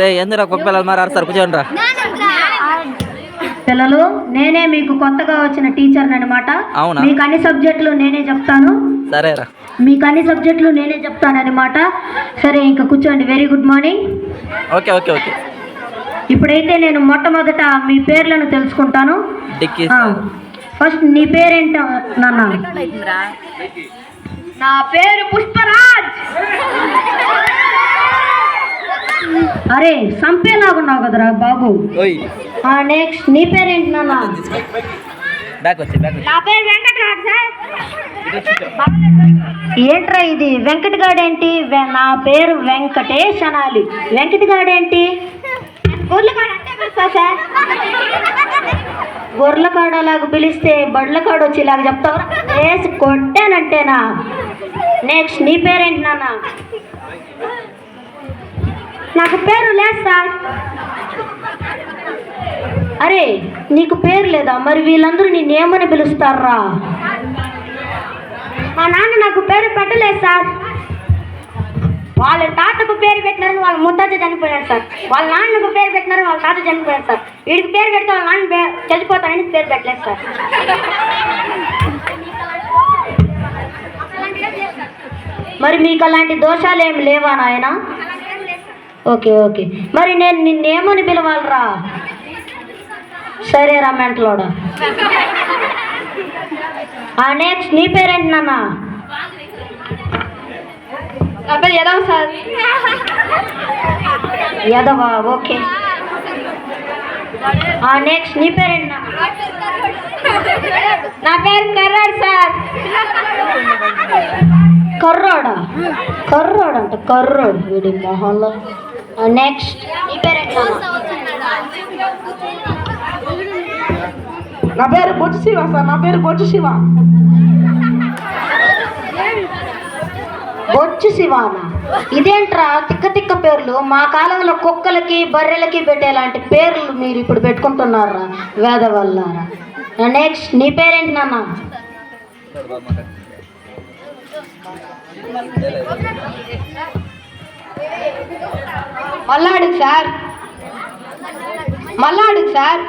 రే ఎందుకు కుక్క పిల్లలు మరి అరుస్తారు కూర్చోండి రా. పిల్లలు, నేనే మీకు కొత్తగా వచ్చిన టీచర్ని అనమాట. అవునా? మీకు అన్ని సబ్జెక్టులు నేనే చెప్తాను. సరేరా. మీకు అన్ని సబ్జెక్టులు నేనే చెప్తాను అనమాట. సరే, ఇంకా కూర్చోండి. Very good morning. Okay okay okay. ఇప్పుడైతే నేను మొట్టమొదట మీ పేర్లను తెలుసుకుంటాను. ఫస్ట్ నీ పేరేంట నాన్న? నా పేరు పుష్పరాజ్. అరే, సంపేలాగున్నావు కదరా బాబు. నెక్స్ట్ నీ పేరేంటి నాన్న? నా పేరు వెంకటరాజ్ సార్. ఏంట్రా ఇది వెంకటగాడు ఏంటి? నా పేరు వెంకటేష్ అనాలి. వెంకటగాడు ఏంటి? గొర్రెలకాడలాగా పిలిస్తే బడ్లకాడ వచ్చేలాగా చెప్తావరా? వేసి కొట్టానంటేనా? నెక్స్ట్ నీ పేరేంటి నాన్న? నాకు పేరు లేదు సార్. అరే, నీకు పేరు లేదా? మరి వీళ్ళందరూ నేనేమని పిలుస్తారా? మా నాన్న నాకు పేరు పెట్టలేదు సార్. వాళ్ళ తాతకు పేరు పెట్టినారని వాళ్ళ ముత్తాత చనిపోయాడు సార్. వాళ్ళ నాన్నకు పేరు పెట్టినారని వాళ్ళ తాత చనిపోయాడు సార్. వీడికి పేరు పెడితే వాళ్ళ నాన్న చచ్చిపోతానని పేరు పెట్టలేదు సార్. మరి మీకు అలాంటి దోషాలు ఏమి లేవా నాయన? Okay okay. మరి నేను నిన్నేమని పిలవాలరా? సరేరా మెంటలోడా. నెక్స్ట్ నీ పేరేంటి నాన్న? నా పేరు యదవ సార్. యదవా? ఓకే. నెక్స్ట్ నీ పేరేంటి నాన్న? నా పేరు కర్రాడు సార్. కర్రాడా? కర్రాడు అంట. కర్రాడు వీడి మొహంలో. నెక్స్ట్ నీ పేరేంటి నాన్న? నా పేరు బొచ్చు శివ సార్. నా పేరు బొచ్చు శివ. బొచ్చు శివానా? ఇదేంట్రా తిక్క తిక్క పేర్లు? మా కాలంలో కుక్కలకి బర్రెలకి పెట్టేలాంటి పేర్లు మీరు ఇప్పుడు పెట్టుకుంటున్నారా వేద వల్లారా? నెక్స్ట్ నీ పేరేంటి నాన్న? మల్లాడు సార్. మల్లాడు సార్.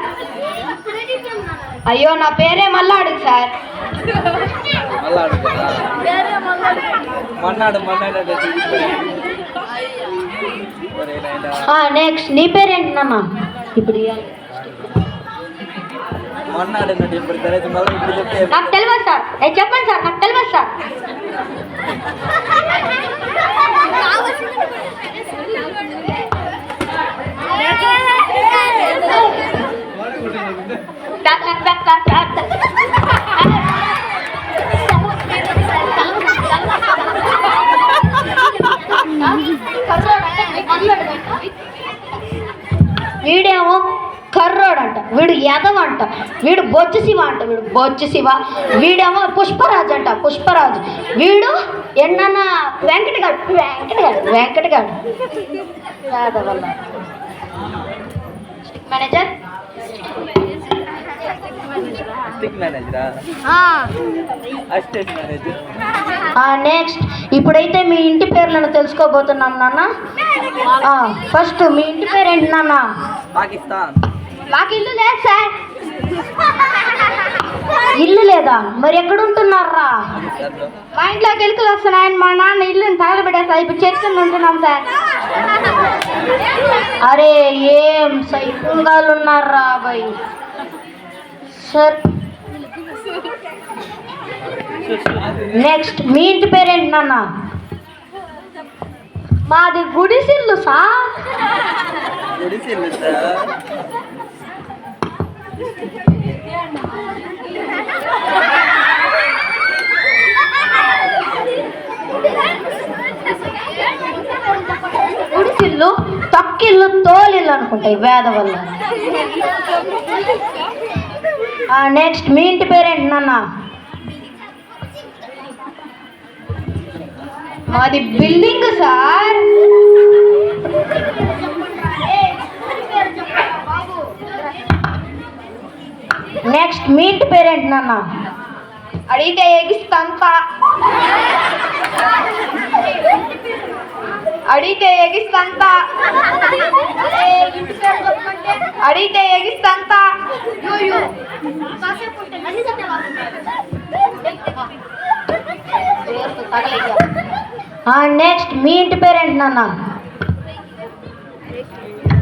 అయ్యో, నా పేరే మల్లాడు సార్. నెక్స్ట్ నీ పేరేంటి నాన్న? ఇప్పుడు నాకు తెలియదు సార్. చెప్పండి సార్. నాకు తెలియదు సార్. వీడేమో కర్రోడు అంట, వీడు యదవ అంట, వీడు బొచ్చు శివ అంట, వీడు బొచ్చు శివ. వీడేమో పుష్పరాజు అంట, పుష్పరాజు. వీడు ఎన్న వెంకటగాడు, వెంకటగాడు, వెంకటగాడు. యాదవల్ల మేనేజర్. నెక్స్ట్ ఇప్పుడైతే మీ ఇంటి పేర్లను తెలుసుకోబోతున్నాం నాన్న. ఫస్ట్ మీ ఇంటి పేరు ఏంటి నాన్న? పాకిస్తాన్. మాకు ఇల్లు లేదు సార్. ఇల్లు లేదా? మరి ఎక్కడ ఉంటున్నారా? మా ఇంట్లో కెలుకలు వస్తున్నాయి. మా నాన్న ఇల్లుని తగలబెట్టేస్తా. ఇప్పుడు చర్చలు ఉంటున్నాం సార్. అరే, ఏం సైకుంగాలు ఉన్నారా బాయ్ సార్. నెక్స్ట్ మీ ఇంటి పేరేంటి నాన్న? మాది గుడిసిల్లు సార్. గుడిసిల్లు సార్. గుడిసిల్లు, తక్కిల్లు, తోలిల్లు అనుకుంటాయి వేద వల్ల. నెక్స్ట్ మీ ఇంటి పేరేంటి నాన్న? మాది బిల్డింగ్ సార్. నెక్స్ట్ మీ ఇంటి పేరేంటి నాన్న? అడిగితే ఎగిస్తంతా. అడిగితే ఎగిస్తంత. అడిగితే ఎగిస్తంత. నెక్స్ట్ మీ ఇంటి పేరేంటి నాన్న?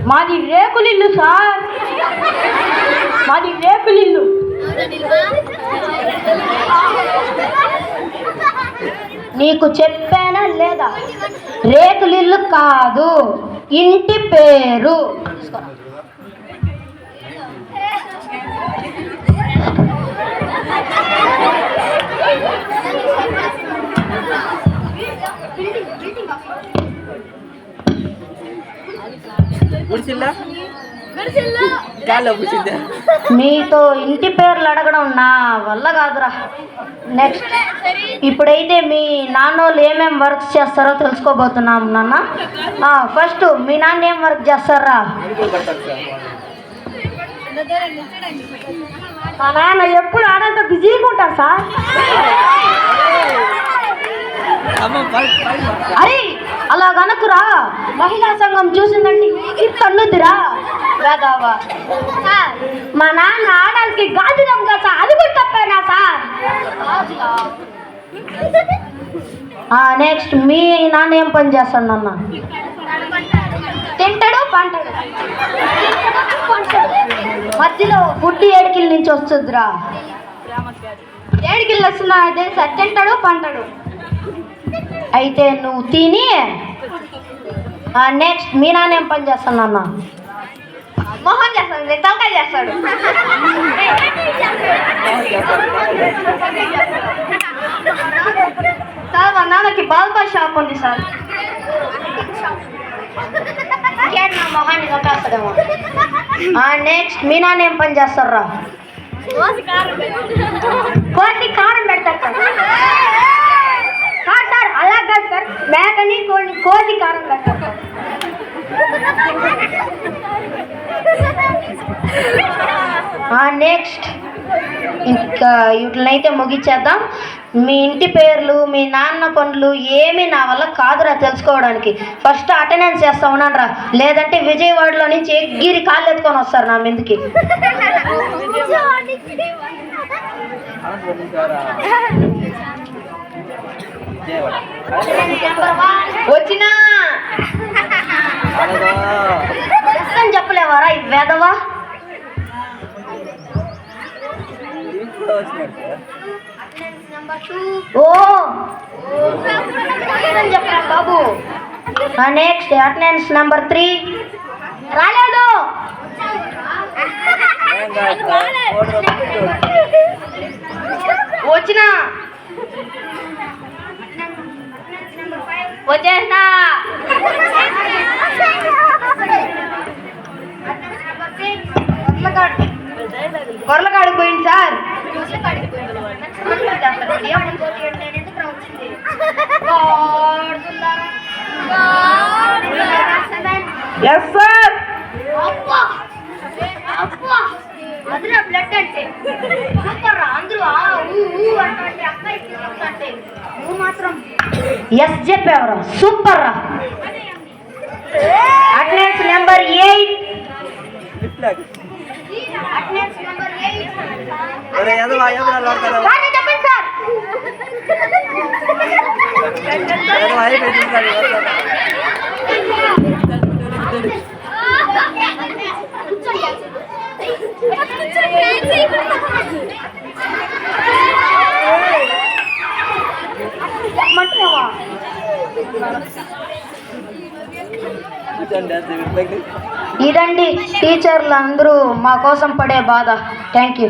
మాది రేకులిల్లు సార్. మాది రేకులిల్లు. నీకు చెప్పానా లేదా? రేకులిల్లు కాదు, ఇంటి పేరు. మీతో ఇంటి పేర్లు అడగడం నా వల్ల కాదురా. నెక్స్ట్ ఇప్పుడైతే మీ నాన్నోళ్ళు ఏమేమి వర్క్స్ చేస్తారో తెలుసుకోబోతున్నాం నాన్న. ఫస్ట్ మీ నాన్న ఏం వర్క్ చేస్తారా? మా నాన్న ఎప్పుడు ఆడంత బిజీగా ఉంటారు సార్. అరే అలా కనుకురా, మహిళా సంఘం చూసిందండి తన్నుద్దిరా రాదావా. మా నాన్న ఆడాలకి గాజులం కదా సార్, అది కూడా తప్పేనా సార్? నెక్స్ట్ మీ నాన్న ఏం పని చేస్తాడు నాన్న? తింటాడు పంటాడు. మధ్యలో ఫుడ్ ఏడికిల నుంచి వస్తుందిరా. ఏడికిళ్ళు వస్తున్నా అదే సార్, తింటాడు పంటాడు. అయితే నువ్వు తిని. నెక్స్ట్ మీ నాన్న ఏం పని చేస్తాడు నాన్న? మొహం చేస్తాడు, తలకాయ చేస్తాడు. సార్ మా నాన్నకి బాల్బా షాప్ ఉంది సార్. నా మొహాన్ని చంపేస్తాడేమో. నెక్స్ట్ మీ నాన్న ఏం పని చేస్తారా? కోసి కారం పెడతారు సార్. సార్ అలా కాదు సార్, మేకని కోసి కారం పెడతారు సార్. నెక్స్ట్ ఇంకా వీటినైతే ముగించేద్దాం. మీ ఇంటి పేర్లు, మీ నాన్న పనులు ఏమీ నా వల్ల కాదురా తెలుసుకోవడానికి. ఫస్ట్ అటెండెన్స్ చేస్తా ఉన్నాను, లేదంటే విజయవాడలో నుంచి ఎగ్గిరి కాళ్ళు ఎత్తుకొని వస్తారు నా మీదకి. వచ్చినా చెప్పలేవారా ఈ వేదవా? ఓ చెప్పరా బాబు. నెక్స్ట్ అటెండెన్స్ నెంబర్ 3 రాలేదు. వచ్చినా వచ్చేసినా. కొర్లకాడికి పోయింది సార్. Yes sir. అదిరా బ్లడ్ అంటే సూపర్ రా. అందరూ అంటే నువ్వు మాత్రం ఎస్ చెప్పేవరా, సూపర్ రా. Attendance number 8. Attendance number 8. చెప్పండి సార్. ఇదండి టీచర్లు అందరూ మా కోసం పడే బాధ. Thank you.